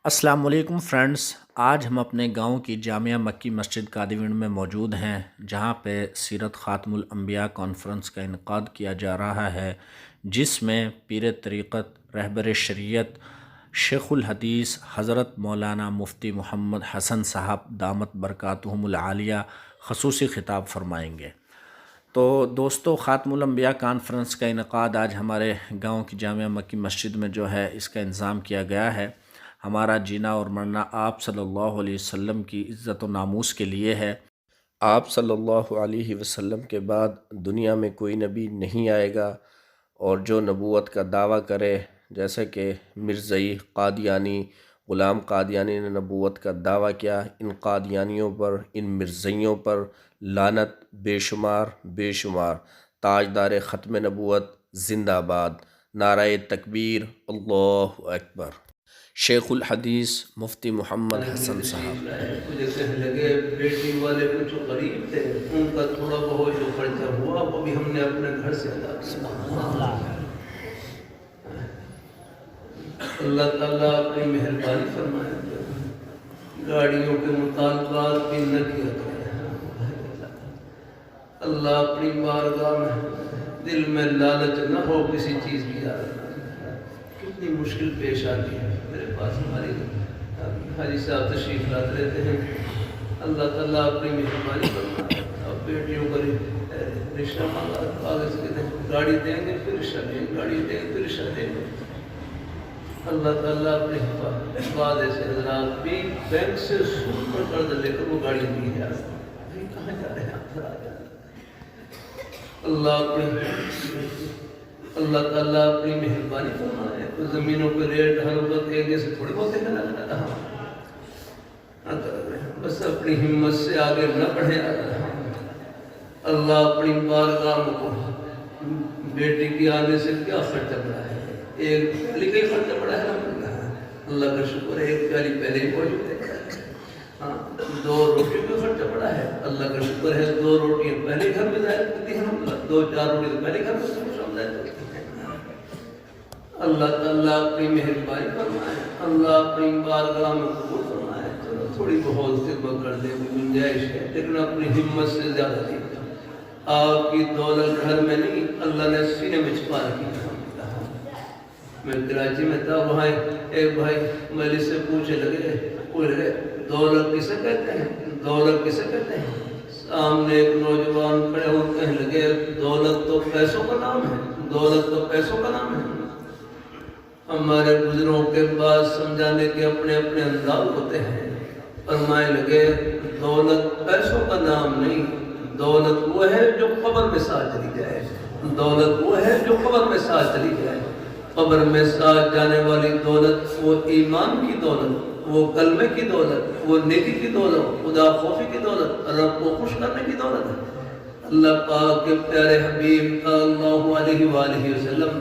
السلام علیکم فرینڈز، آج ہم اپنے گاؤں کی جامعہ مکی مسجد قادیوینڈ میں موجود ہیں، جہاں پہ سیرت خاتم الانبیاء کانفرنس کا انعقاد کیا جا رہا ہے، جس میں پیر طریقت رہبر شریعت شیخ الحدیث حضرت مولانا مفتی محمد حسن صاحب دامت برکاتہم العالیہ خصوصی خطاب فرمائیں گے۔ تو دوستو، خاتم الانبیاء کانفرنس کا انعقاد آج ہمارے گاؤں کی جامعہ مکی مسجد میں جو ہے اس کا انتظام کیا گیا ہے۔ ہمارا جینا اور مرنا آپ صلی اللہ علیہ وسلم کی عزت و ناموس کے لیے ہے۔ آپ صلی اللہ علیہ وسلم کے بعد دنیا میں کوئی نبی نہیں آئے گا، اور جو نبوت کا دعویٰ کرے، جیسے کہ مرزائی قادیانی غلام قادیانی نے نبوت کا دعویٰ کیا، ان قادیانیوں پر، ان مرزائیوں پر لعنت بے شمار بے شمار۔ تاجدار ختم نبوت زندہ باد، نعرہ تکبیر، اللہ اکبر۔ شیخ الحدیث مفتی محمد حسن صاحب۔ مجھے کہنے لگے بیٹی والے کچھ غریب تھے، ان کا تھوڑا بہت جو خرچہ ہوا وہ بھی ہم نے اپنے گھر سے ادا کیا۔ اللہ تعالیٰ اپنی مہربانی فرمائے، گاڑیوں کے مطالبات بھی نہ کیا کرے۔ اللہ اپنی بارگاہ میں دل میں لالچ نہ ہو کسی چیز کی یاد۔ کتنی مشکل پیش آتی ہے۔ میرے پاس ہماری حاجی صاحب تشریف لاتے رہتے ہیں، اللہ تعالیٰ اپنی مہربانی فرمائے۔ اب بیٹیوں کا رشتہ مانگا، کاغذ کہتے ہیں گاڑی دیں گے پھر رشتہ دیں گے، گاڑی دیں گے پھر رشتہ دیں گے۔ اللہ تعالیٰ اپنے بعد ایسے حضرات بھی بینک سے سود پر قرض لے کر وہ گاڑی دی ہے، کہاں جا رہے ہیں؟ اللہ تعالیٰ اپنی مہربانی فرمائے۔ زمینوں پہ ریٹ ہر وقت ایک جیسے تھوڑے بہت لگا، بس اپنی ہمت سے آگے نہ بڑھے۔ اللہ اپنی بارگاہ کو بیٹی کی آنے سے کیا خرچہ بڑھا ہے، ایک پیالی کا ہی خرچہ بڑھا ہے۔ اللہ کا شکر ہے ایک پیالی پہلے ہی موجود ہے۔ دو روٹیوں کا خرچہ بڑھا ہے، اللہ کا شکر ہے دو روٹیاں پہلے گھر میں ظاہر کرتی ہیں، دو چار روٹی تو پہلے گھر میں ظاہر کرتی ہیں۔ اللہ تعالیٰ اپنی مہربانی فرمائے، اللہ اپنی بارگاہ میں قبول فرمائے۔ چلو تھوڑی بہت خدمت کر دے، گنجائش ہے، لیکن اپنی ہمت سے زیادہ نہیں۔ آپ کی دولت گھر میں نہیں، اللہ نے سینے میں چھپا رکھی ہے۔ میں کراچی میں تھا، وہاں ایک بھائی مجلس سے پوچھنے لگے دولت کسے کہتے ہیں، دولت کسے کہتے ہیں؟ سامنے ایک نوجوان کھڑے ہو کہنے لگے دولت تو پیسوں کا نام ہے، دولت تو پیسوں کا نام ہے۔ ہمارے بزرگوں کے بعد سمجھانے کے اپنے اپنے انداز ہوتے ہیں۔ فرمائے لگے دولت پیسوں کا نام نہیں، دولت وہ ہے جو قبر میں ساتھ چلی جائے، دولت وہ ہے جو قبر میں ساتھ چلی جائے۔ قبر میں ساتھ جانے والی دولت وہ ایمان کی دولت، وہ کلمے کی دولت، وہ نیکی کی دولت، خدا خوفی کی دولت، رب کو خوش کرنے کی دولت ہے۔ اللہ پاک کے پیارے حبیب صلی اللہ علیہ وآلہ وسلم،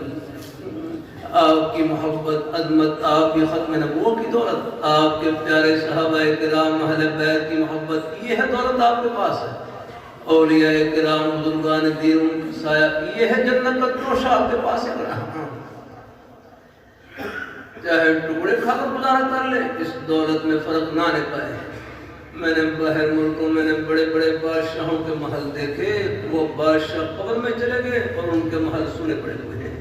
آپ کی محبت، عظمت، آپ کی ختم نبوت کی دولت، آپ کے پیارے صحابہ کرام اہل بیت کی محبت، یہ ہے دولت آپ کے پاس ہے۔ اولیاء کرام بزرگان دین ان کی سایہ، یہ ہے جنت کا توشہ آپ کے پاس ہے۔ چاہے ٹکڑے کھا کر گزارا کر لے، اس دولت میں فرق نہ آنے پائے۔ میں نے باہر ملکوں میں نے بڑے بڑے بادشاہوں کے محل دیکھے، وہ بادشاہ قبر میں چلے گئے اور ان کے محل سونے پڑے ہوئے ہیں۔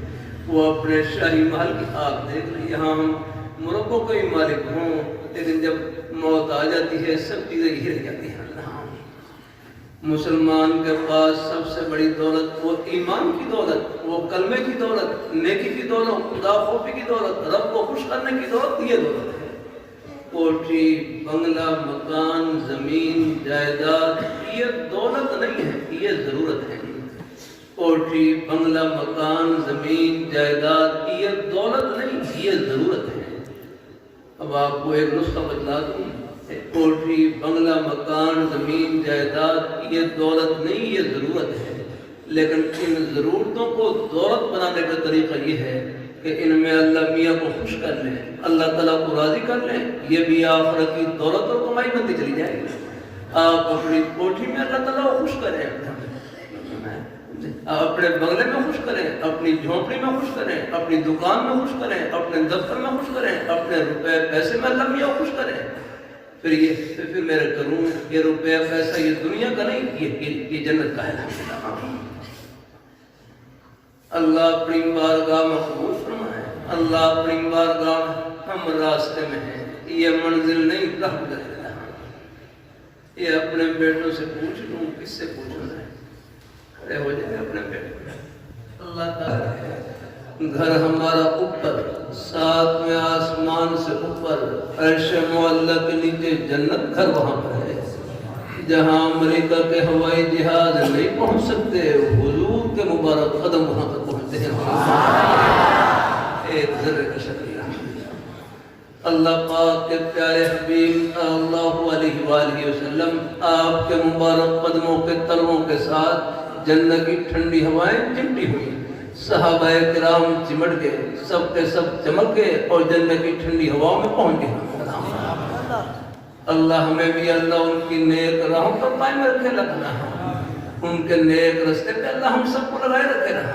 وہ اپنے شاہی محل کی آگ دیکھ لی، یہاں ہم ملکوں کے ہی مالک ہوں، لیکن جب موت آ جاتی ہے سب چیزیں ہی رہ جاتی ہیں۔ مسلمان کے پاس سب سے بڑی دولت وہ ایمان کی دولت، وہ کلمے کی دولت، نیکی کی دولت، خدا خوفی کی دولت، رب کو خوش کرنے کی دولت، یہ دولت ہے۔ کوٹھی، بنگلہ، مکان، زمین، جائیداد، یہ دولت نہیں ہے، یہ ضرورت ہے۔ کوٹھی، بنگلہ، مکان، زمین، جائیداد، یہ دولت نہیں، یہ ضرورت ہے۔ اب آپ کو ایک نسخہ بتلا دوں، کوٹھی، بنگلہ، مکان، زمین، جائیداد، یہ دولت نہیں، یہ ضرورت ہے۔ لیکن ان ضرورتوں کو دولت بنانے کا طریقہ یہ ہے کہ ان میں اللہ میاں کو خوش کر لیں، اللہ تعالیٰ کو راضی کر لیں، یہ بھی آخرت کی دولت اور کمائی بنتی چلی جائے گی۔ آپ اپنی کوٹھی میں اللہ تعالیٰ کو خوش کریں، اپنے بنگلے میں خوش کریں، اپنی جھونپڑی میں خوش کریں، اپنی دکان میں خوش کریں، اپنے دفتر میں خوش کریں، اپنے روپے پیسے میں اللہ میاں خوش کریں۔ پھر میرے کروں یہ روپے پیسہ یہ دنیا کا نہیں، یہ جنت کا ہے۔ اللہ اپنی بارگاہ میں قبول فرمائے، اللہ اپنی بارگاہ میں، ہم راستے میں ہیں، یہ منزل نہیں راہ گزر رہا۔ یہ اپنے بیٹوں سے پوچھ لوں، کس سے پوچھنا ہے؟ کھڑے ہو جائے اپنے بیٹے۔ اللہ تعالیٰ گھر ہمارا اوپر، ساتویں آسمان سے اوپر، عرش معلیٰ کے نیچے جنت، گھر وہاں پر ہے جہاں امریکہ کے ہوائی جہاز نہیں پہنچ سکتے، حضور کے مبارک قدم وہاں پر پہنچتے ہیں۔ ایک ذرے کا شکریہ اللہ پاک کے پیارے حبیب صلی اللہ علیہ وآلہ وسلم، آپ کے مبارک قدموں کے تلووں کے ساتھ جنت کی ٹھنڈی ہوائیں چمٹی ہوئی، صحابہ کرام چمٹ گئے، سب کے سب چمک گئے اور جنت کی ٹھنڈی ہواؤں میں پہنچ گئے۔ اللہ ہمیں بھی اللہ ان کی نیک راہوں پر قائم رکھے رکھنا، ان کے نیک رستے پہ اللہ ہم سب کو لگائے رکھے رہنا۔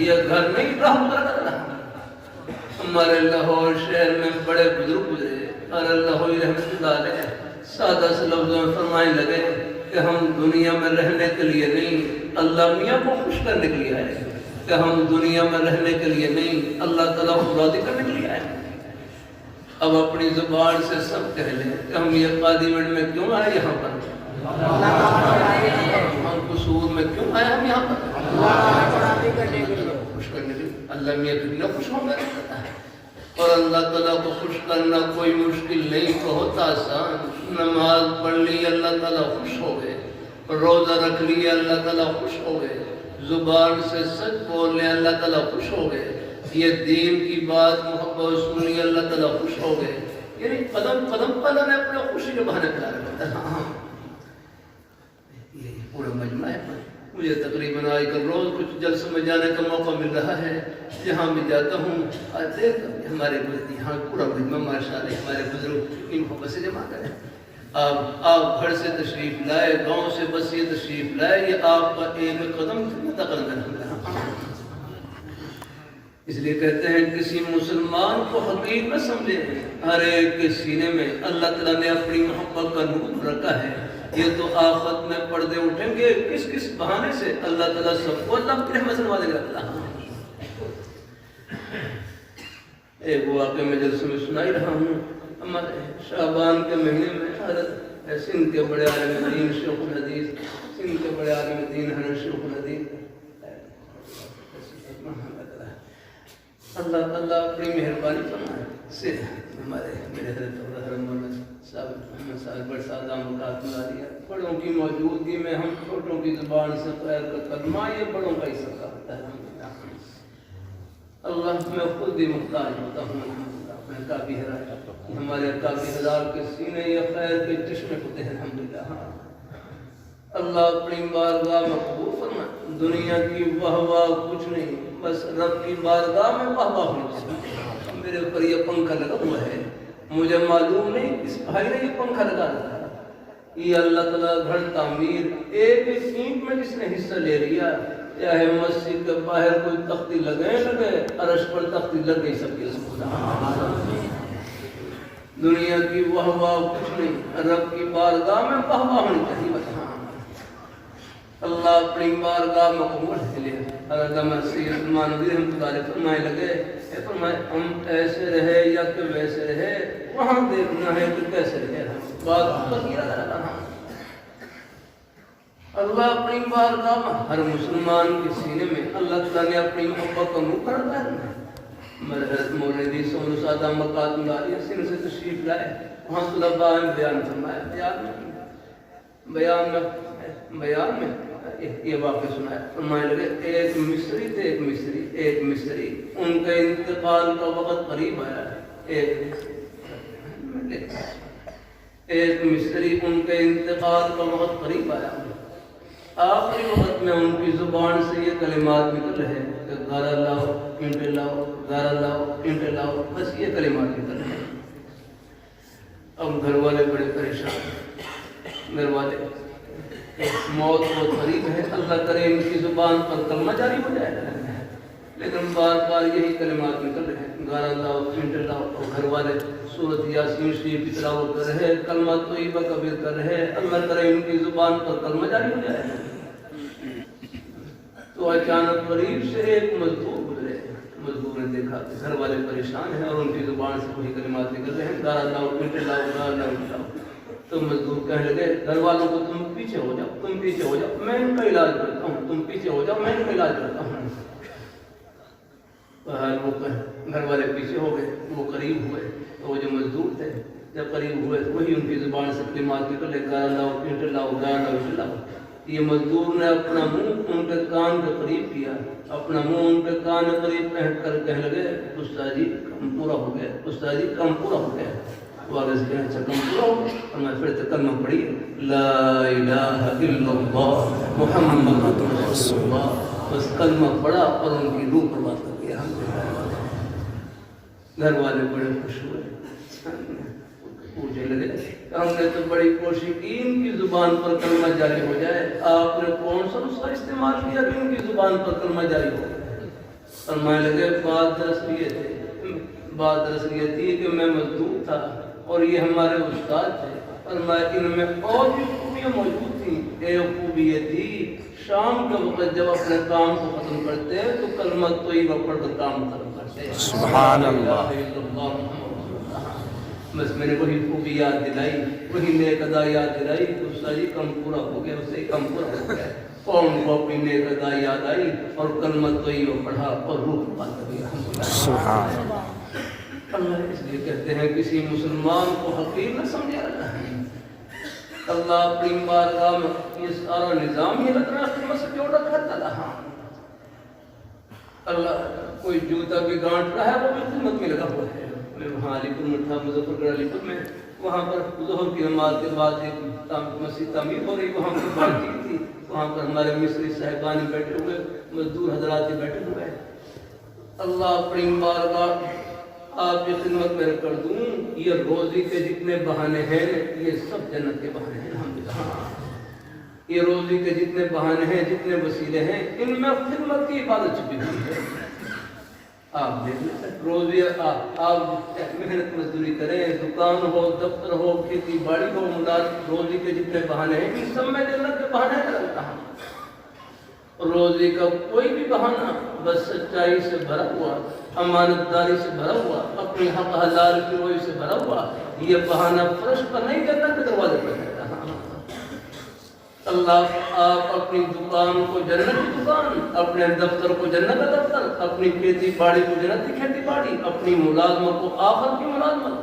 یہ گھر نہیں راہ پر رکھنا۔ ہمارے لاہور شہر میں بڑے بزرگ گزرے اور اللہ رحمت اللہ علیہ سادہ سے لفظوں میں فرمائے لگے کہ ہم دنیا میں رہنے کے لیے نہیں، اللہ میاں کو خوش کرنے کے لیے آئے، کہ ہم دنیا میں رہنے کے لیے نہیں، اللہ تعالیٰ کو راضی کرنے کے لیے آئے۔ اب اپنی زبان سے سب کہہ لیں کہ ہم یہ قادی منڈ میں کیوں آئے، یہاں پر ہم قصور میں کیوں آئے، ہم یہاں پر خوش کرنے کے لیے۔ اللہ میاں کتنا خوش ہوں گے، اور اللہ تعالیٰ کو خوش کرنا کوئی مشکل نہیں، بہت آسان۔ نماز پڑھ لی اللہ تعالیٰ خوش ہو گئے، روزہ رکھ لی اللہ تعالیٰ خوش ہو گئے، زبان سے سچ بول لیں اللہ تعالیٰ خوش ہو گئے، یہ دین کی بات محبت سن لی اللہ تعالیٰ خوش ہو گئے۔ یعنی قدم قدم پر اللہ نے اپنے خوشی کے بہانے پلا رکھا۔ یہ پورا مجمع ہے۔ مجھے تقریباً آج کل روز کچھ جلسوں میں جانے کا موقع مل رہا ہے، جہاں بھی جاتا ہوں دیکھتا ہوں ہمارے یہاں پورا مجمع ماشاءاللہ ہمارے بزرگ کی محبت سے جمع کریں۔ آپ گھر سے تشریف لائے، گاؤں سے بس یہ تشریف لائے، یہ آپ کا ایک قدم تقدم ہے۔ اس لیے کہتے ہیں کسی مسلمان کو حقیر نہ سمجھیں، ہر ایک کے سینے میں اللہ تعالیٰ نے اپنی محبت کا نور رکھا ہے۔ یہ تو آخرت میں پردے اٹھیں گے کس کس بہانے سے، اللہ تعالیٰ سب کو اللہ کی رحمت سے نوازے گا۔ ایک واقعہ میں جلسے میں سنائی رہا ہوں، ہمارے شعبان کے مہینے میں حضرت سندھ کے بڑے عالم دین شیخ الحدیث، سندھ کے بڑے عالم دین حضرت شیخ الحدیث، اللہ اپنی مہربانی فرمائے سے ہمارے میرے حضرت محمد صاحب بڑے سادہ مقاصد دیا، بڑوں کی موجودگی میں ہم چھوٹوں کی زبان سے خیر کا کلمہ، یہ بڑوں کا ہی صدقہ ہوتا ہے۔ اللہ میں خود بھی محتاج ہوتا ہوں، اپنے کافی ہمارے کافی ہزار کے سینے یہ خیر کے چشمے ہوتے ہیں الحمدللہ۔ اللہ اپنی بارگاہ میں قبول فرمائے، دنیا کی واہ واہ کچھ نہیں، بس رب کی بارگاہ میں واہ واہ ہونی چاہیے۔ میرے اوپر یہ پنکھا لگا ہوا ہے، مجھے معلوم نہیں اس بھائی نے یہ پنکھا لگا رکھا ہے، یہ اللہ تعالیٰ گھر تعمیر ایک ایک اینٹ میں جس نے حصہ لے لیا، چاہے مسجد کے باہر کوئی تختی لگے عرش پر تختی لگ گئی سب کے دنیا کی واہ واہ کچھ نہیں، رب کی بارگاہ میں واہ واہ ہونی چاہیے۔ اللہ اپنی بارگاہ میں قبول لے۔ علامہ سید مانوی رحمۃ اللہ فرمائے لگے، فرمائے ہم ایسے رہے یا کہ ویسے رہے، وہاں دیکھنا ہے کہ کیسے رہے۔ بات فقیر اللہ اپنی بارگاہ میں ہر مسلمان کے سینے میں اللہ تعالیٰ نے اپنی محبت کا نور رکھا ہے۔ حضرت مولوی سون سادہ مقام عالیہ سندھ سے تشریف لائے، وہاں طلباء نے بیان فرمایا، بیان میں یہ واقعہ سنایا، فرمانے لگے ایک مصری تھے، ایک مصری ان کا انتقال کا وقت قریب آیا ہے، ایک مصری ان کے انتقال کا وقت قریب آیا، آخری وقت میں ان کی زبان سے یہ کلمات نکل رہے ہیں کہ گارا لاؤ اینٹیں لاؤ، گارا لاؤ اینٹیں لاؤ، بس یہ کلمات نکل رہے ہیں۔ اب گھر والے بڑے پریشان، گھر والے موت بہت قریب ہے، اللہ کرے ان کی زبان پر کلمہ جاری ہو جائے، لیکن بار بار یہی کلمات نکل رہے ہیں، گانا لاؤ، پرنٹ لاؤ، اور گھر والے سورۃ یاسین شریف کی تلاوت کر رہے، کلمہ طیبہ کبیر کر رہے، اللہ کرے ان کی زبان پر کلمہ جاری ہو جائے۔ تو اچانک قریب سے ایک مزدور گزرے، مزدور نے دیکھا کہ گھر والے پریشان ہیں اور ان کی زبان سے وہی کلمات نکل رہے ہیں، گانا لاؤ، پرنٹ لاؤ، گانا لاؤ۔ تو مزدور کہنے لگے گھر والوں کو تم پیچھے ہو جاؤ، تم پیچھے ہو جاؤ، میں ان کا علاج کرتا ہوں، تم پیچھے ہو جاؤ، میں ان کا علاج کرتا ہوں۔ وہ گھر والے پیچھے ہو گئے، وہ قریب ہوئے، تو وہ جو مزدور تھے جب قریب ہوئے تو وہی ان کی زبان سے کلمات نکلے، گانا لاؤ، پرنٹ لاؤ، گانا لاؤ۔ یہ مزدور نے اپنا منہ ان کے کان کے قریب کیا، اپنا منہ ان کے کان کے قریب پہنچ کر کہنے لگے استاد جی کم پورا ہو گیا، استاد جی کم پورا ہو گیا۔ وہ آگے سے کہنے اچھا کم پورا ہو گیا، اور میں پھر سے کلمہ پڑھی لا الہ الا اللہ محمد رسول اللہ، بس کلمہ پڑھا اور ان کی روح پرواز کر دیا۔ گھر والے بڑے خوش ہوئے، پوچھنے لگے ہم نے تو بڑی کوشش کی ان کی زبان پر کلمہ جاری ہو جائے، آپ نے کون سا نسخہ استعمال کیا کہ ان کی زبان پر کلمہ جاری ہو جائے؟ فرمانے لگے بات دراصل یہ تھی کہ میں مزدور تھا اور یہ ہمارے استاد تھے، فرمایا ان میں اور بھی خوبیاں موجود تھیں۔ ایک خوبی یہ تھی شام کے وقت جب اپنے کام کو ختم کرتے ہیں تو کلمہ طیبہ پڑھ کر کام ختم کرتے ہیں، سبحان اللہ۔ بس میں نے وہی خوبی یاد دلائی، وہی نیک ادا یاد دلائی، تو ساری کم پورا ہو گیا، اس سے کم پورا ہو گیا، اور ان کو اپنی نیک ادا یاد آئی اور کلمہ طیبہ پڑھا اور روح بات کر دیا۔ سبحان اللہ۔ اللہ اس لیے کہتے ہیں کسی مسلمان کو حقیر نہ سمجھا جاتا ہے۔ اللہ اپنی بارگاہ میں یہ سارا نظام ہی رکھنا خدمت سے جوڑ رکھا ہے۔ اللہ کوئی جوتا بھی گانٹ رہا ہے وہ بھی خدمت میں لگا ہوا ہے۔ میں وہاں علی پور میں تھا، مظفر گڑھ علی پور میں، وہاں پر ظہر کی نماز کے بعد ایک مسجد تعمیر ہو رہی، وہاں پر بات چیت تھی، وہاں پر ہمارے مصری صاحبان بیٹھے ہوئے، مزدور حضرات بیٹھے ہوئے۔ اللہ اپنی بارگاہ آپ کی خدمت میں کر دوں، یہ روزی کے جتنے بہانے ہیں یہ سب جنت کے بہانے ہیں۔ یہ روزی کے جتنے بہانے ہیں، جتنے وسیلے ہیں، ان میں خدمت کی عبادت چھپی ہوئی ہے۔ آپ دیکھ لیں روزی، آپ محنت مزدوری کریں، دکان ہو، دفتر ہو، کھیتی باڑی ہو، روزی کے جتنے بہانے ہیں ان سب میں جنت کے بہانے کرتا ہوں۔ روزی کا کوئی بھی بہانہ بس سچائی سے بھرا ہوا، امانت داری سے بھرا ہوا، اپنی حق حلال کی روزی سے بھرا ہوا، یہ بہانہ فرش پر نہیں جنت کے دروازے پر ہے۔ اللہ آپ اپنی دکان کو جنت کی دکان، اپنے دفتر کو جنت کا دفتر، اپنی کھیتی باڑی کو جنت کی کھیتی باڑی، اپنی ملازمت کو آخر کی ملازمت،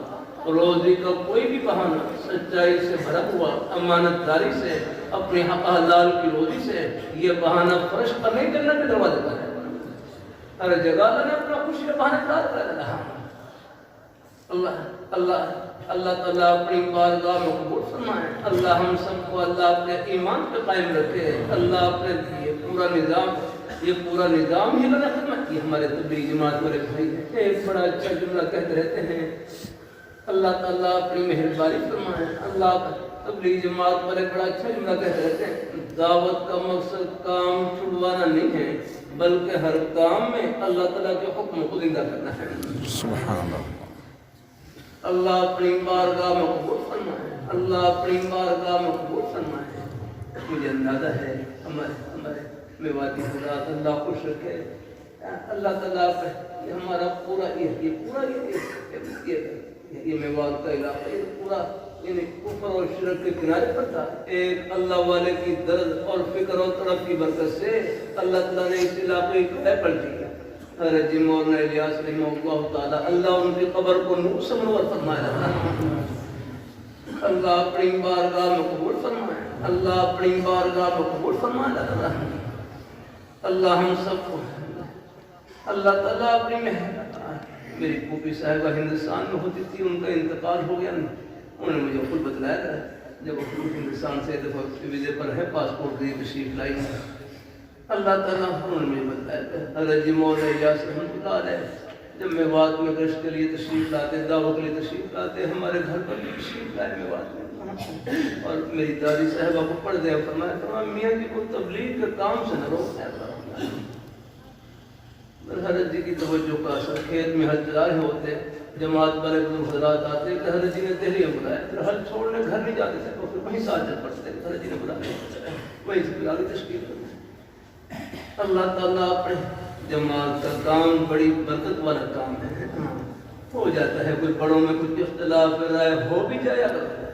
روزی کا کوئی بھی بہانہ سچائی سے بھرا ہوا، امانت داری سے، اپنی حق حلال کی روزی سے، یہ بہانہ فرش پر نہیں جنت کے دروازے پر ہے۔ ہر جگہ اللہ نے اپنا خوشی کا بہانہ تیار کر رہا ہے۔ اللہ تعالیٰ اپنی بارگاہ میں قبول فرمائے، اللہ ہم سب کو اللہ اپنے ایمان پہ قائم رکھے، اللہ اپنے یہ پورا نظام ہی اللہ نے خدمت کی۔ ہمارے تبلیغ جماعت والے بھائی ایک بڑا اچھا جملہ کہتے رہتے ہیں، اللہ تعالیٰ اپنی مہربانی فرمائے، اللہ تبلیغ جماعت والے بڑا اچھا جملہ کہتے رہتے ہیں، دعوت کا مقصد کام چھڑوانا نہیں ہے بلکہ ہر کام میں اللہ تعالیٰ کے حکم کو زندہ کرنا ہے۔ سبحان اللہ۔ اللہ اپنی بارگاہ میں قبول فرمائے، اللہ اپنی بارگاہ میں قبول فرمائے۔ مجھے اندازہ ہے ہمارے میواتی حضرات اللہ خوش رکھے، اللہ تعالیٰ پہ ہمارا پورا یہ میوات کا علاقہ یہ پورا کفر اور شرک کے کنارے پر تھا۔ ایک اللہ والے کی درد اور فکر اور طرف کی برکت سے اللہ تعالیٰ نے اس علاقے کو پلٹ دیا۔ حضرت مولانا الیاس رحمہ اللہ تعالیٰ اللہ ان کی قبر کو نور سے منور فرمائے، اللہ اپنی بارگاہ میں قبول فرمائے، اللہ اپنی بارگاہ میں قبول فرمائے۔ اللہ ہم سب کو اللہ تعالیٰ اپنی میری پھوپھی صاحبہ ہندوستان میں ہوتی تھی، ان کا انتقال ہو گیا، انہوں نے مجھے خود بتلایا تھا جب وہ ہندوستان سے دفعہ ویزے پر ہے، پاسپورٹ کے تشریف لائی، اللہ تعالیٰ انہوں نے مجھے بتلایا تھا۔ حضرت مولانا الیاس رحمۃ اللہ علیہ جب میوات میں گشت کے لیے تشریف لاتے، دعوت کے لیے تشریف لاتے، ہمارے گھر پر بھی تشریف لائے میوات میں، اور میری دادی صاحبہ کو پڑھ دے فرمایا میاں جی کو تبلیغ کے کام سے نہ روکنا ہے۔ حضرت جی کی توجہ کا اثر، کھیت میں حل چلا رہے ہوتے، جماعت والے حضرات آتے کہ حضرت جی نے دہلی میں بلایا، پھر حل چھوڑنے گھر نہیں جاتے تھے تو پھر وہیں ساتھ چل پڑتے، حضرت جی نے بلایا وہیں سے پھر آگے تشکیل کرتے۔ اللہ تعالیٰ اپنے جماعت کا کام بڑی برکت والا کام ہے، ہو جاتا ہے کوئی بڑوں میں کچھ اختلاف رائے ہو بھی جایا کرتا ہے،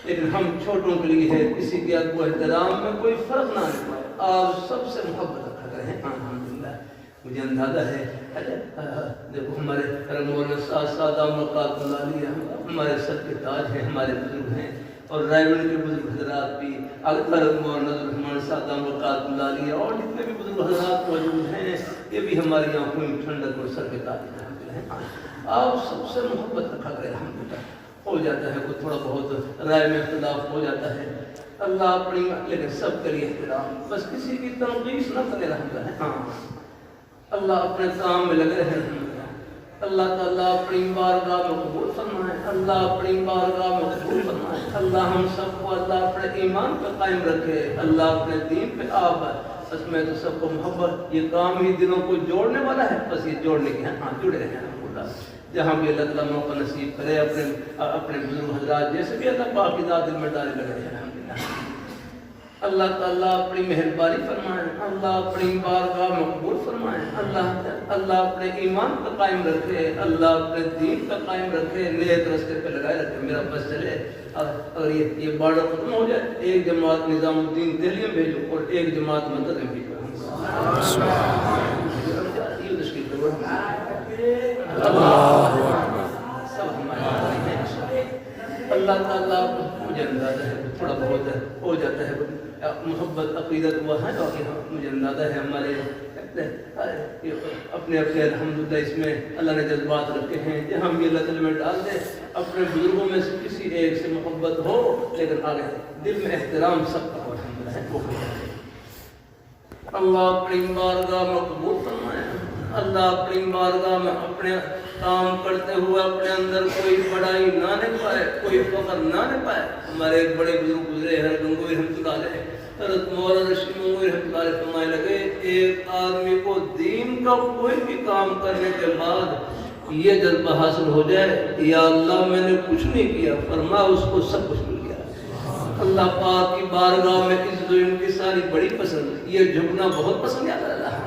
لیکن ہم چھوٹوں کے لیے ہے کسی کے ادب و احترام میں کوئی فرق نہ آنے پائے، آپ سب سے محبت رکھا کریں۔ الحمدللہ مجھے اندازہ ہے دیکھو ہمارے مولانا سادہ مقاد علیہ ہمارے سر کے تاج ہیں، ہمارے بزرگ ہیں، اور رائے گڑھ کے بزرگ حضرات بھی، اکثر مولانا الرحمان سادہ مقاد علیہ اور جتنے بھی بزرگ حضرات موجود ہیں یہ بھی ہماری آنکھوں میں ٹھنڈک اور سر کے تاج ہیں۔ آپ سب سے محبت رکھا کریں، الحمدللہ ہو جاتا ہے کوئی تھوڑا بہت رائے میں اختلاف ہو جاتا ہے، اللہ اپنی لیکن سب کے لیے احترام، بس کسی کی تنقید نہ کرے رہتا ہے۔ اللہ اپنے کام میں لگے رہے، اللہ تعالیٰ اپنی بارگاہ میں قبول فرمائے، اللہ اپنی بارگاہ میں قبول فرمائے، اللہ ہم سب کو اللہ اپنے ایمان پہ قائم رکھے، اللہ اپنے دین پہ آباد۔ بس میں تو سب کو محبت، یہ کام ہی دلوں کو جوڑنے والا ہے، بس یہ جوڑنے کے ہیں، جڑے رہے ہیں جہاں بھی اللہ تعالیٰ موقع نصیب کرے، اپنے بزرگ حضرات جیسے بھی اللہ پاک کی ذات دل میں ڈالے لگے رہے ہیں۔ اللہ تعالیٰ اپنی مہربانی فرمائے، اللہ اپنی بارگاہ میں قبول فرمائے، اللہ اپنے ایمان پر قائم رکھے، اللہ اپنے دین پر قائم رکھے، نیک راستے پہ لگائے رکھے۔ میرا بس چلے، اگر یہ بارڈر ختم ہو جائے، ایک جماعت نظام الدین دہلی میں بھیجو اور ایک جماعت مدد میں بھیجو، یہ تشکیل کرو۔ اللہ تعالیٰ مجھے اندازہ ہے تھوڑا بہت ہو جاتا ہے محبت عقیدت وہ ہے، اور مجھے اندازہ ہے ہمارے اپنے الحمدللہ اس میں اللہ نے جذبات رکھے ہیں، جہاں بھی اللہ تعالیٰ میں ڈال دے اپنے بزرگوں میں سے کسی ایک سے محبت ہو، لیکن آگے دل میں احترام سب کا ہو۔ اللہ اپنی بارگاہ میں قبول فرمائے، اللہ اپنی بارگاہ میں اپنے کام کرتے ہوئے اپنے اندر کوئی بڑائی نہ لے پائے، کوئی فخر نہ لے پائے۔ ہمارے ایک بڑے بزرگ گزرے حضرت گنگوئی رحمۃ اللہ علیہ، حضرت مولانا رشید گنگوئی رحمۃ اللہ علیہ فرمائے لگے ایک آدمی کو دین کا کوئی بھی کام کرنے کے بعد یہ جذبہ حاصل ہو جائے یا اللہ میں نے کچھ نہیں کیا، فرما اس کو سب کچھ مل گیا۔ اللہ پاک کی بارگاہ میں عزت و انکساری بڑی پسند ہے، یہ جھکنا بہت پسند ہے اللہ۔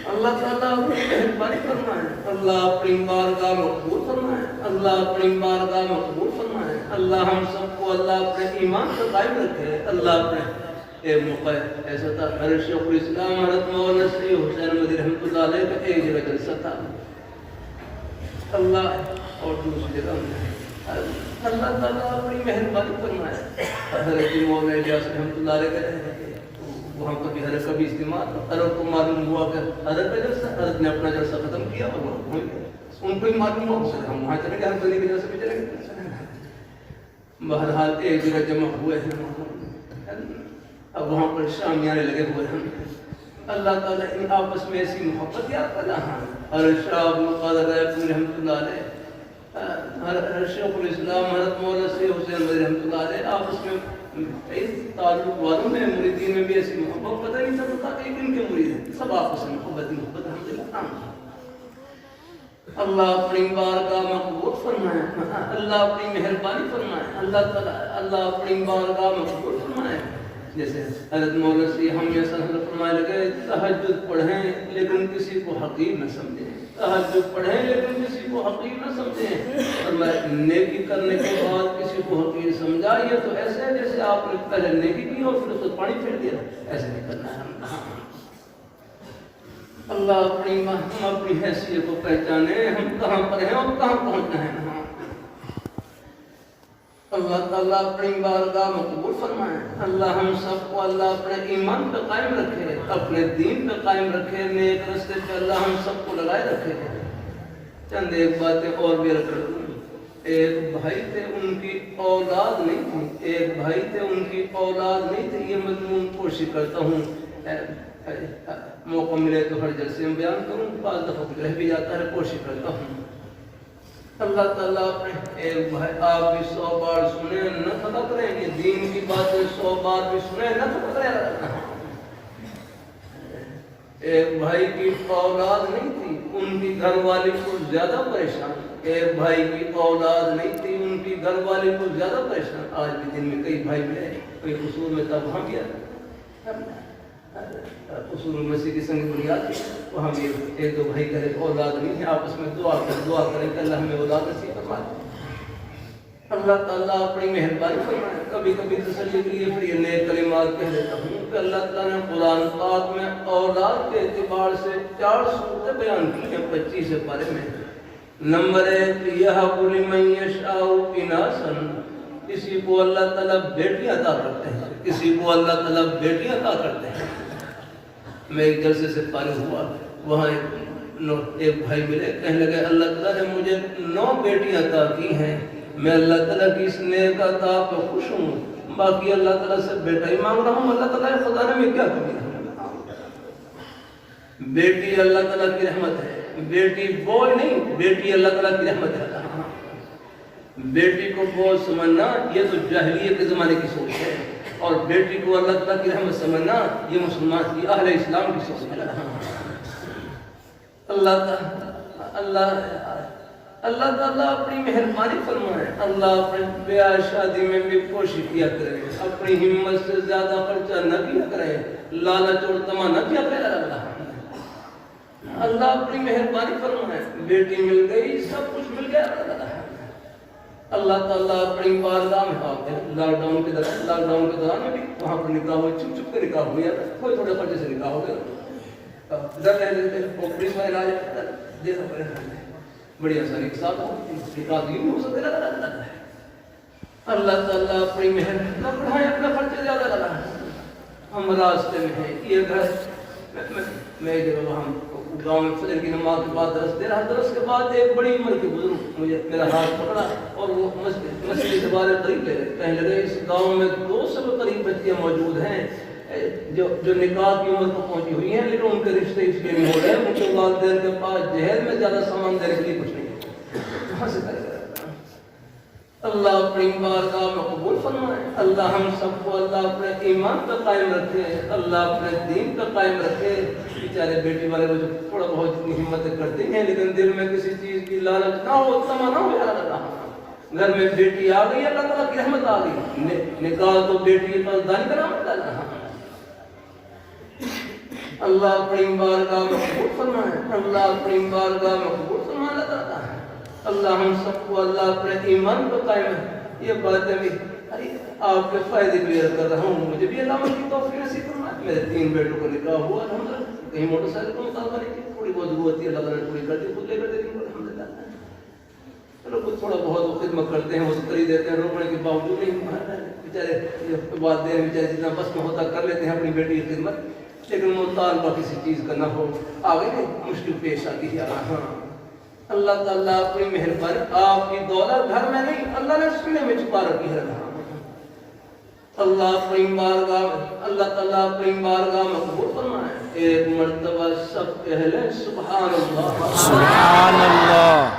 اللہ تعالیٰ اپنی مہربانی فرمائے، اللہ اپنی بارگاہ میں قبول فرمائے، اللہ اپنی بارگاہ میں قبول فرمائے، اللہ ہم سب کو اللہ اپنے ایمان پر قائم رکھے۔ اللہ اپنے ایک موقع ایسا تھا، حضرت شیخ الاسلام حضرت مولانا سید حسین مدنی رحمۃ اللہ علیہ کا ایک جگہ جلسہ تھا، اللہ اور دوسری جگہ اللہ تعالیٰ اپنی مہربانی فرمائے، حضرت مولانا الیاس رحمۃ اللہ علیہ کا وہاں کبھی حضرت کبھی اجتماع، حضرت کو معلوم ہوا کہ حضرت کا جلسہ، حضرت نے اپنا جلسہ ختم کیا اور ان کو ہی معلوم ہوا ہم وہاں چلے گئے، ہم کے جلسے میں چلے گئے۔ بہرحال ایک جگہ جمع ہوئے ہیں، اب وہاں پر شامیانے لگے ہوئے ہیں۔ اللہ تعالیٰ ان آپس میں ایسی محبت یاد کرنا، حضرت شاہ عبد القادر رحمۃ اللہ علیہ، حضرت شیخ الاسلام حضرت مولانا سید حسین مدنی رحمۃ اللہ علیہ، آپس میں اس تعلق والوں میں مریدین میں بھی ایسی محبت پتہ نہیں چلتا کہ کن کے مرید ہیں، سب آپس میں محبت الحمدللہ۔ اللہ اپنی بارگاہ میں قبول فرمائے، اللہ اپنی مہربانی فرمائے، اللہ تعالیٰ اللہ اپنی بارگاہ میں قبول فرمائے۔ جیسے حضرت مولانا سی ہم یہ سنت فرمائے لگے تہجد پڑھیں لیکن کسی کو حقیر نہ سمجھیں، تہجد پڑھیں لیکن کسی کو حقیر نہ سمجھیں، اور میں نیکی کرنے کے بعد کسی کو حقیر سمجھا، یہ تو ایسے ہے جیسے آپ نے پہلے نیکی کی اور پھر اس کو پانی پھیر دیا، ایسے نہیں کرنا ہے۔ اللہ ہم اپنی حیثیت کو پہچانے، ہم کہاں پر ہیں اور کہاں پہنچنا ہے۔ اللہ تعالیٰ اپنی بارگاہ میں قبول فرمائے، اللہ ہم سب کو اللہ اپنے ایمان پہ قائم رکھے، اپنے دین پہ قائم رکھے، نیک راستے پہ اللہ ہم سب کو لگائے رکھے۔ چند ایک باتیں اور بھی رکھ لوں۔ ایک بھائی تھے ان کی اولاد نہیں تھی، ایک بھائی تھے ان کی اولاد نہیں تھی، یہ مضمون کوشش کرتا ہوں موقع ملے تو ہر جلسے میں بیان کروں، بعض دفعہ رہ بھی جاتا ہے، کوشش کرتا ہوں۔ اللہ تعالیٰ اپنے ایک بھائی آپ بھی 100 بار سنیں نہ پتہ کریں، یہ دین کی باتیں 100 بار بھی سنیں نہ پتہ کریں۔ ایک بھائی کی اولاد نہیں تھی، ان کی گھر والی کو زیادہ پریشان، ایک بھائی کی اولاد نہیں تھی، ان کی گھر والی کو زیادہ پریشان۔ آج بھی دن میں کئی بھائی ملے، کوئی قصور میں تھا وہاں گیا، قصور مسیح کی سنگ بنیاد تھی، وہاں بھی ایک دو بھائی کہے اولاد نہیں ہے، آپس میں دعا کریں کہ اللہ ہمیں اولاد نصیب فرمائے۔ اللہ تعالیٰ اپنی مہربانی فرمائے۔ کبھی کبھی تسلی کے لیے پھر یہ نئے کلمات کہہ دیتا ہوں کہ اللہ تعالیٰ نے قرآن پاک میں اولاد کے اعتبار سے 4 صورتیں بیان کی ہیں 25 پارے میں۔ نمبر 1 یَهَبُ لِمَن یَشَاءُ إِنَاثًا، کسی کو اللہ تعالیٰ بیٹی عطا کرتے ہیں، کسی کو اللہ تعالیٰ بیٹی عطا کرتے ہیں۔ میں ایک جلسے سے فارغ ہوا، وہاں ایک بھائی ملے، کہنے لگے اللہ تعالیٰ نے مجھے 9 بیٹیاں عطا کی ہیں، میں اللہ تعالیٰ کی اس نیک عطا پہ خوش ہوں، باقی اللہ تعالیٰ سے بیٹا ہی مانگ رہا ہوں، اللہ تعالیٰ کے خزانے میں کیا کمی ہے؟ بیٹی اللہ تعالیٰ کی رحمت ہے، بیٹی بوجھ نہیں، بیٹی اللہ تعالیٰ کی رحمت ہے۔ بیٹی کو بوجھ سمجھنا یہ تو جاہلیت کے زمانے کی سوچ ہے، اور بیٹی کو اللہ تعالیٰ کی رحمت سمجھنا یہ مسلمان کی اہل اسلام کی سوچ ہے۔ اللہ تعالیٰ اپنی مہربانی فرمائے، اللہ اپنے بیاہ شادی میں بھی کوشش کیا کریں، اپنی ہمت سے زیادہ خرچہ نہ کیا کریں، لالچ اور طمع نہ کیا کریں۔ اللہ اپنی مہربانی فرمائے، بیٹی مل گئی، سب کچھ مل گیا۔ اللہ تعالیٰ اپنی بارگاہ میں آتے ہیں۔ لاک ڈاؤن کے دوران میں بھی وہاں پر نکاح ہوئے، چھپ چھپ کے نکاح ہوئے، تھوڑے تھوڑے خرچے سے نکاح ہو گیا، ڈر رہے تھے پولیس میں علاج دینا پڑے، بڑی آسانی کے ساتھ نکاح نہیں ہو سکتے۔ اللہ تعالیٰ اپنی محنت نہ بڑھائے، اپنا خرچہ زیادہ لگا، ہم راستے میں ہیں۔ یہ گھر میں ایک جگہ وہاں گاؤں میں فجر کی نماز کے بعد درس دے رہا، درس کے بعد ایک بڑی عمر کے بزرگ مجھے میرا ہاتھ پکڑا اور وہ مسجد کے بارے قریب لے گئے، کہنے لگے اس گاؤں میں 200 کے قریب بچیاں موجود ہیں جو نکاح کی عمر کو پہنچی ہوئی ہیں، لیکن ان کے رشتے اس لیے نہیں ہو رہے، ان کے والدین کے پاس جہیز میں زیادہ سامان دینے کے لیے کچھ نہیں ہے، کہاں سے کرے گا؟ اللہ اپنی بارگاہ میں قبول فرمائے، اللہ ہم سب کو اللہ اپنے ایمان پہ قائم رکھے، اللہ اپنے دین پہ قائم رکھے۔ بیچارے بیٹی والے وہ جو تھوڑا بہت جتنی ہمتیں کرتے ہیں، لیکن دل میں کسی چیز کی لالچ نہ ہو، طمع نہ ہو۔ گھر میں بیٹی آ گئی، اللہ تعالیٰ کی رحمت آ گئی، نکاح تو بیٹی کے پاس دانی کا نام ڈالا۔ اللہ اپنی بارگاہ میں قبول فرمائے، اللہ اپنی بارگاہ میں قبول فرمانا چاہتا ہے۔ اللہ ہم سب کو اللہ اپنے ایمان پر قائم ہے۔ یہ باتیں بھی آپ کے فائدے کے لیے کر رہا ہوں، مجھے بھی اللہ کی توفیق نصیب فرمائے۔ میرے 3 بیٹوں کا نکاح ہوا، الحمدللہ، کہیں موٹر سائیکل کا مطالبہ نہیں کیا، تھوڑی بہت ضرورت ہے اللہ نے پوری کر دی، خود لے کر دے دی، الحمدللہ۔ چلو کچھ تھوڑا بہت وہ خدمت کرتے ہیں، وہ کر ہی دیتے ہیں، روکنے کے باوجود نہیں، بیچارے والدین بیچارے جتنا بس میں ہوتا کر لیتے ہیں اپنی بیٹی کی خدمت، لیکن مطالبہ کسی چیز کا نہ ہو، آگے مشکل پیش آتی ہے۔ ہاں اللہ تعالیٰ اپنی مہربانی، آپ کی دولت گھر میں نہیں، اللہ نے سینے میں چھپا رکھی ہے۔ اللہ اپنی بارگاہ میں، اللہ تعالیٰ اپنی بارگاہ میں قبول فرمائے۔ ایک مرتبہ سب کہہ لیں سبحان اللہ، سبحان اللہ،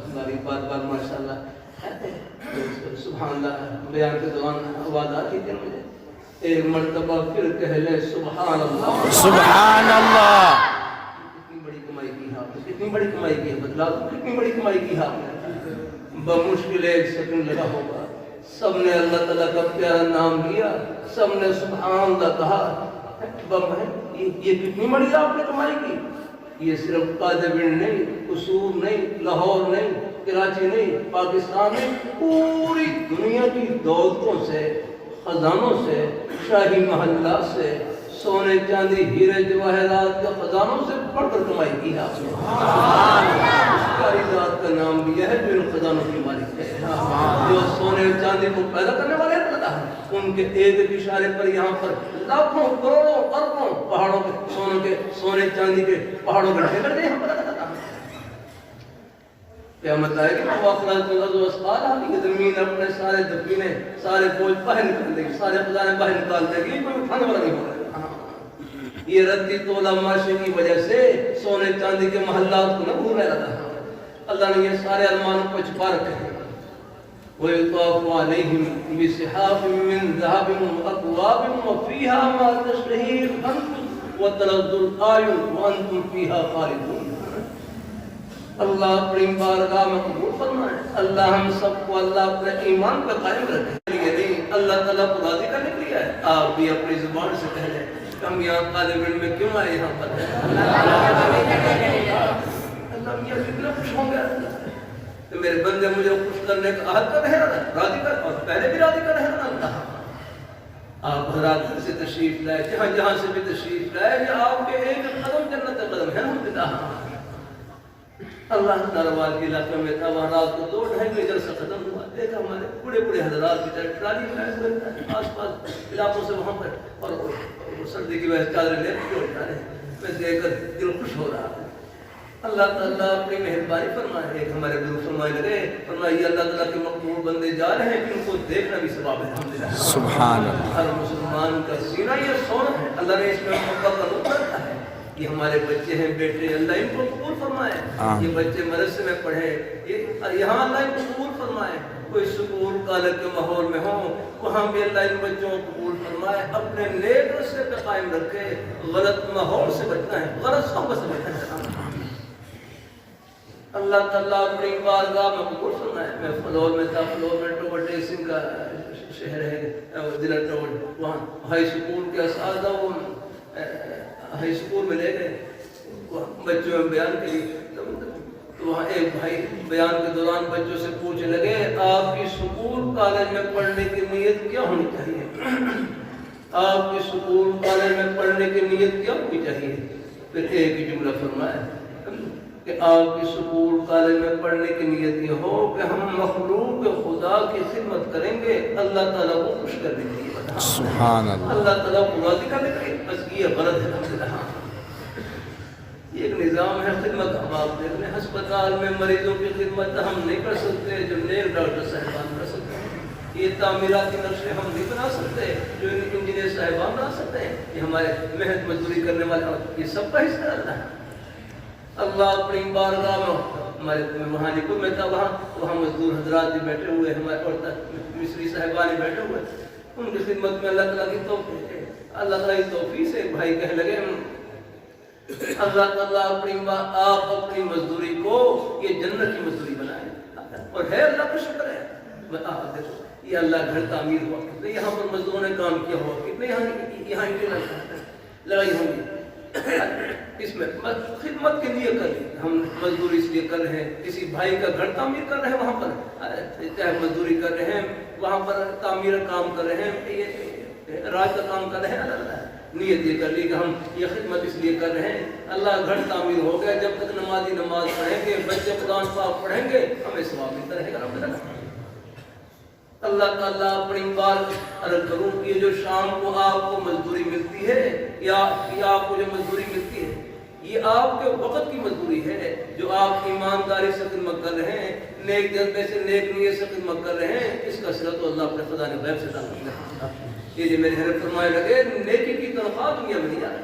ہماری بار بار ماشاء اللہ سبحان اللہ بیان کے دوران آواز آتی تھی مجھے، ایک مرتبہ پھر کہہ لیں سبحان اللہ، سبحان اللہ۔ کتنی بڑی کمائی کی ہے آپ نے، کتنی بڑی کمائی کی ہے، بتلا دو کتنی بڑی کمائی کی ہے آپ نے۔ بمشکل 1 سیکنڈ لگا ہوگا، سب نے اللہ تعالیٰ کا پیارا نام لیا، سب نے سبحان اللہ کہا۔ یہ کتنی بڑی آپ نے کمائی کی۔ یہ صرف قادوین نہیں، قصور نہیں، لاہور نہیں، کراچی نہیں، پاکستان نہیں، پوری دنیا کی دولتوں سے، خزانوں سے، شاہی محلات سے، سونے چاندی ہیرے جواہرات کے خزانوں سے بڑھ کر کمائی کی ہے آپ نے۔ ساری ذات کا نام لیا ہے جو ان خزانوں کی مالک ہے، جو سونے چاندی کو پیدا کرنے والے اللہ ہے۔ ان کے ایک اشارے پر یہاں پر لاکھوں کروڑوں اربوں پہاڑوں کے سونے چاندی کے پہاڑوں کے ڈھیر دے ہم پتہ کرتا ہے۔ قیامت آئے گی وہ اخراج الارض واسقالها، یہ زمین اپنے سارے دفینے سارے بوجھ باہر نکال دے گی، سارے خزانے باہر نکال دے گی، کوئی اٹھانے والا نہیں ہوگا۔ یہ ردی تولا معاشرے کی وجہ سے سونے چاندی کے محلات کو نہ بھول رہا تھا. اللہ نے یہ سارے ارمانوں کو چھپا رکھے ہیں. وَيُطَافُ عَلَيْهِمْ بِصِحَافٍ مِّن ذَهَبٍ وَأَكْوَابٍ وَفِيهَا مَا تَشْتَهِي الْأَنفُسُ وَتَلَذُّ الْأَعْيُنُ وَأَنتُمْ فِيهَا خَالِدُونَ. اللہ اپنی بارگاہ میں قبول فرمائے. اللہ ہم سب کو اللہ اپنے ایمان پہ قائم رکھے. یہ نہیں اللہ تعالیٰ کو راضی کرنے کے لیے آئے. آپ بھی اپنی زبان سے کہہ لیں ہم یہاں طالب علم میں کیوں آئے یہاں پر. اللہ میاں کتنا خوش ہوں گے کہ میرے بندے مجھے خوش کرنے کا عہد کر رہے ہیں, راضی کر, اور پہلے بھی راضی کر رہے ہیں اللہ. آپ حضرات گھر سے تشریف لائے, جہاں جہاں سے بھی تشریف لائے, یہ آپ کے ایک قدم جنت قدم ہے. اللہ دروار کے علاقے میں تھا, وہاں رات کو 2-2.5 بجے جلسہ ختم ہوا. دیکھا ہمارے بڑے بڑے حضرات کی ٹرالی میں آس پاس علاقوں سے وہاں پر, اور سردی کی وجہ سے چادریں لے کے اٹھا رہے ہیں. میں دیکھ کر دل خوش ہو رہا ہے. اللہ تعالیٰ اپنی مہربانی فرمائے. ایک ہمارے بزرگ فرمائے لگے, فرمائیے اللہ تعالیٰ کے مقبول بندے جا رہے ہیں کہ ان کو دیکھنا بھی ثواب ہے. الحمدللہ سبحان اللہ. ہر مسلمان کا سینہ یہ سونا ہے. اللہ نے اس میں محبت کا نور رکھا ہے. یہ ہمارے بچے ہیں, بیٹے, اللہ ان کو قبول فرمائے. یہ بچے مدرسے میں پڑھے, یہاں اللہ ان کو قبول فرمائے. کوئی سکول کالج کے ماحول میں ہو, وہاں بھی اللہ ان بچوں کو قبول فرمائے. اپنے نیک راستے پہ قائم رکھے. غلط ماحول سے بچنا ہے, غلط صحبت سے بچنا ہے. اللہ تعالیٰ اپنی بارگاہ میں قبول فرمائے. میں فلور میں تھا, فلور میں ٹوبر ٹیسنگ کا شہر ہے, ضلع ٹوبر. وہاں ہائی اسکول کے اساتذہ وہ ہائی اسکول میں لے گئے بچوں میں بیان کے لیے. تو وہاں ایک بھائی بیان کے دوران بچوں سے پوچھنے لگے, آپ کی اسکول کالج میں پڑھنے کی نیت کیا ہونی چاہیے؟ آپ کی اسکول کالج میں پڑھنے کی نیت کیا ہونی چاہیے؟ پھر ایک ہی جملہ فرمایا کہ آپ کی سکول کالج میں پڑھنے کی نیت یہ ہو کہ ہم مخلوق خدا کی خدمت کریں گے اللہ تعالیٰ کو خوش کرنے کے لیے. سبحان اللہ. اللہ تعالیٰ کو راضی کرنے کے لیے. بس یہ غلط ہے. الحمدللہ یہ ایک نظام ہے خدمت. ہم آپ دیکھ لیں ہسپتال میں مریضوں کی خدمت ہم نہیں کر سکتے جو نیک ڈاکٹر صاحبان کر سکتے ہیں. یہ تعمیراتی نقشے ہم نہیں بنا سکتے جو انجینئر صاحبان بنا سکتے ہیں. یہ ہمارے محنت مزدوری کرنے والے, یہ سب کا حصہ اللہ ہے. اللہ اپنی بارگاہ میں, ہمارے وہاں پور میں تھا, وہاں مزدور حضرات بھی بیٹھے ہوئے, ہمارے اور مصری صاحبان بیٹھے ہوئے. ان کی خدمت میں اللہ تعالیٰ کی توفیق ہے. اللہ تعالیٰ کی توفیق سے بھائی کہنے لگے اللہ تعالیٰ آپ اپنی مزدوری کو یہ جنت کی مزدوری بنائے. اور ہے اللہ کا شکر ہے. دیکھو یہ اللہ گھر تعمیر ہوا, کتنے یہاں پر مزدوروں نے کام کیا ہوا, کتنے یہاں لڑائی ہوگی. اس میں خدمت کے لیے کر رہے, ہم مزدوری اس لیے کر رہے ہیں, کسی بھائی کا گھر تعمیر کر رہے ہیں, وہاں پر چاہے مزدوری کر رہے ہیں, وہاں پر تعمیر کام کر رہے ہیں, راج کا کام کر رہے ہیں. نیت یہ کر لی کہ ہم یہ خدمت اس لیے کر رہے ہیں, اللہ گھر تعمیر ہو گیا. جب تک نمازی نماز پڑھیں گے, بچے قرآن پاک پڑھیں گے, ہمیں ثواب ملتا رہے گا. اللہ تعالیٰ اپنی بات عرض کروں, یہ جو شام کو آپ کو مزدوری ملتی ہے یا آپ کو جو مزدوری ملتی ہے, یہ آپ کے وقت کی مزدوری ہے جو آپ ایمانداری سے خدمت کر رہے ہیں, نیک جذبے سے, نیک نیت سے خدمت کر رہے ہیں. اس کا صلہ تو اللہ اپنے خدا نے غیب سے ادا کیا. یہ جو میرے حضرت فرمائے لگے, نیکی کی تنخواہ دنیا میں نہیں آتی.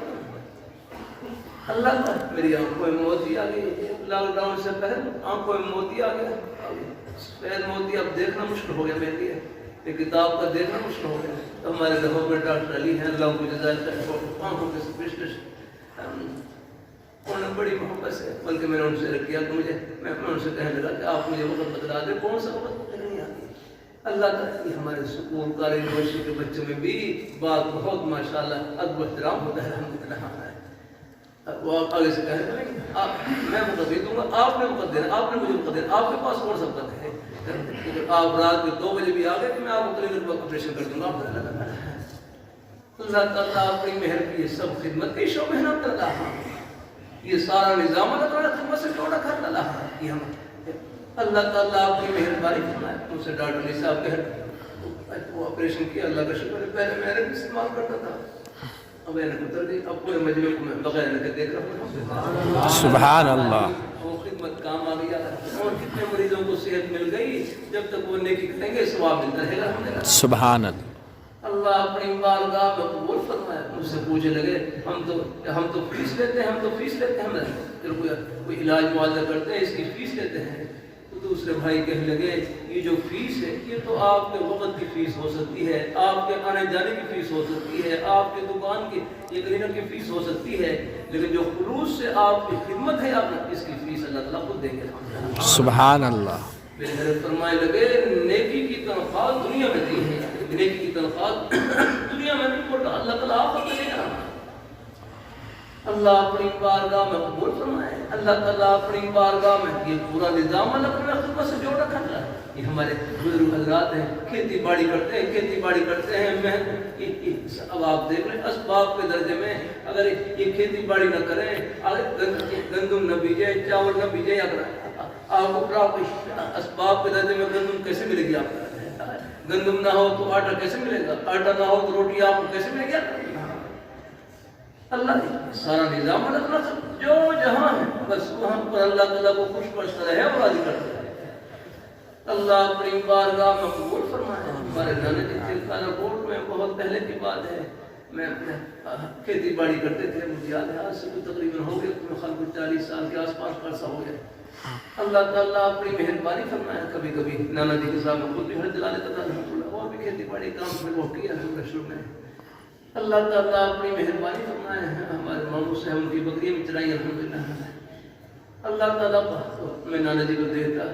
اللہ کا میری آنکھوں میں موتی آ گئی, لاک ڈاؤن سے پہلے آنکھوں میں موتی آ گیا. سفید موتی اب دیکھنا مشکل ہو گیا میرے لیے, یہ کتاب کا دیکھنا مشکل ہو گیا. تو ہمارے لہو میں ڈاکٹر علی ہیں, اللہ کو جزائے خیر, آنکھوں کے اسپیشلسٹ, انہوں نے بڑی محبت سے, بلکہ میں نے ان سے کیا کہ میں ان سے کہنے لگا کہ آپ مجھے وقت بتلا دیں, کون سا وقت مجھے نہیں آتی. اللہ تعالیٰ ہمارے سکول کالج یونیورسٹی کے بچوں میں بھی بات بہت ماشاءاللہ ادب و احترام ہوتا ہے. الحمدللہ وہ آپ آگے سے کہیں میں وقت دے دوں گا, آپ نے وقت دینا, آپ نے مجھے وقت دینا, آپ کے پاس کون سا وقت ہے. آپ رات میں 2 بجے بھی آ گئے تو میں آپ کو کلینک وقت آپریشن کر دوں گا. اللہ تعالیٰ اپنی مہر کی سب خدمت کی شو محنت کر رہا ہے. یہ سارا نظام اللہ تعالیٰ خدمت سے جوڑا کر رہا ہے. یہ ہم اللہ تعالیٰ آپ کی مہربانی فرمائے. ان سے ڈاکٹر علی صاحب کہہ وہ آپریشن کیا, اللہ کا شکر ہے. پہلے میں نے بھی استعمال کرتا تھا, اب میں نے اتر دی, اب پورے مجموعے کو میں بغیر نہ دیکھ رہا ہوں. سبحان اللہ. وہ خدمت کام آ گیا, اور کتنے مریضوں کو صحت مل گئی. جب تک وہ نیکی کریں گے ثواب ملتا رہے گا. سبحان اللہ. اللہ اپنی بارگاہ میں قبول فرمائے. مجھ سے پوچھنے لگے ہم تو فیس لیتے ہیں ہم کوئی علاج معالجہ کرتے ہیں اس کی فیس لیتے ہیں. تو دوسرے بھائی کہنے لگے یہ جو فیس ہے یہ تو آپ کے وقت کی فیس ہو سکتی ہے, آپ کے آنے جانے کی فیس ہو سکتی ہے, آپ کے دکان کی یہ کلینر کی فیس ہو سکتی ہے, لیکن جو خلوص سے آپ کی خدمت ہے آپ اس کی فیس اللہ تعالیٰ خود دیں گے. سبحان اللہ. میرے حضرت فرمائے لگے نیکی کی تنخواہ دنیا میں دی ہے, نیکی کی تنخواہ دنیا میں نہیں پڑتا, اللہ تعالیٰ آخرت میں دے گا. اللہ اپنی بارگاہ میں قبول فرمائے. اللہ تعالیٰ اپنی بارگاہ میں یہ پورا نظام اللہ اپنے خدمت سے جوڑ رکھا ہے. یہ ہمارے بزرگ حضرات ہیں, کھیتی باڑی کرتے ہیں اب آپ دیکھ لیں اسباب کے درجے میں اگر یہ کھیتی باڑی نہ کریں, گندم نہ بیجے, چاول نہ بیجے, آپ اسباب کے درجے میں گندم کیسے ملے گی؟ آپ گندم نہ ہو تو آٹا کیسے ملے گا؟ آٹا نہ ہو تو روٹی آپ کو کیسے ملے گی؟ اللہ سارا نظام اللہ جو جہاں ہے بس وہاں پر اللہ تعالیٰ کو خوش کرتا رہے اور راضی کرتا رہے. اللہ اپنی بارگاہ میں قبول فرمائے. ہمارے نانا جی تلکانہ کوٹ میں بہت پہلے کی بات ہے, میں کھیتی باڑی کرتے تھے, مجھے یاد ہے آج سے تقریباً ہو گئے 40 سال کے آس پاس عرصہ ہو گیا. اللہ تعالیٰ اپنی مہربانی فرمائے. کبھی کبھی نانا جی کے ساتھ خود بھی حج چلا لیتا تھا الحمدللہ, اور بھی کھیتی باڑی کام میں وہ کیا ہے شروع میں. اللہ تعالیٰ اپنی مہربانی فرمائے. ہمارے ماموں سے ہم کی بکریاں بھی چرائی الحمدللہ. اللہ تعالیٰ میں نانا جی کو دیتا,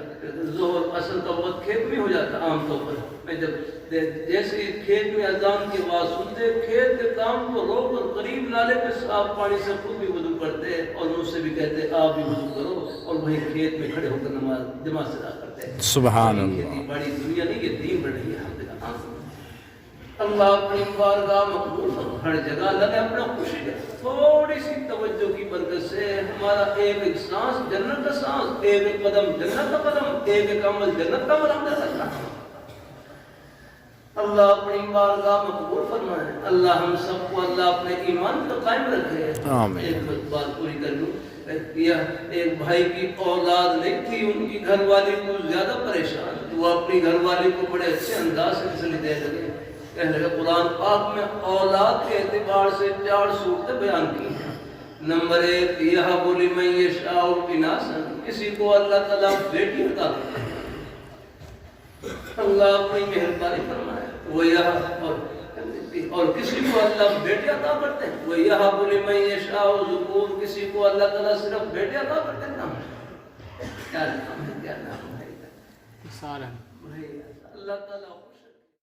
ظہر اصل کا وقت کھیت میں ہو جاتا. عام طور پر میں جب جیسے کھیت میں اذان کی آواز سنتے, کھیت کے کام کو روک کر قریب نالے پہ صاف پانی سے خود بھی وضو کرتے اور مجھ سے بھی کہتے آپ بھی وضو کرو, اور وہیں کھیت میں کھڑے ہو کر نماز جماعت سے ادا کرتے. سبحان اللہ. کھیتی باڑی دنیا نہیں, یہ دین بڑھ رہی ہے. اللہ اپنی بارگاہ میں قبول فرمائے. ہر جگہ اللہ نے اپنا خوشی دے. تھوڑی سی توجہ کی برکت سے ہمارا ایک سانس جنت کا سانس, ایک قدم جنت کا قدم, ایک عمل جنت کا عمل ہم کر سکتا ہے. اللہ اپنی بارگاہ میں قبول فرمائے. اللہ ہم سب کو اللہ اپنے ایمان پر قائم رکھے. ایک بات پوری کر لوں. ایک بھائی کی اولاد نہیں تھی, ان کی گھر والی کو زیادہ پریشان, وہ اپنی گھر والی کو بڑے اچھے انداز سے تسلی دے لگے. کہنے لگا قرآن پاک میں اولاد کے اعتبار سے 4 صورتیں بیان کی ہیں. نمبر 1 یہب لمن یشاء اناثا, کسی کو اللہ تعالیٰ بیٹی عطا کرتا ہے. اللہ اپنی مہربانی فرمائے. وہ یہاں اور کسی کو اللہ بیٹے عطا کرتے ہیں. وہ یہب لمن یشاء ذکور, کسی کو اللہ تعالیٰ صرف بیٹے عطا کرتے ہیں. کیا نام ہے, کیا نام ہے؟ اللہ تعالیٰ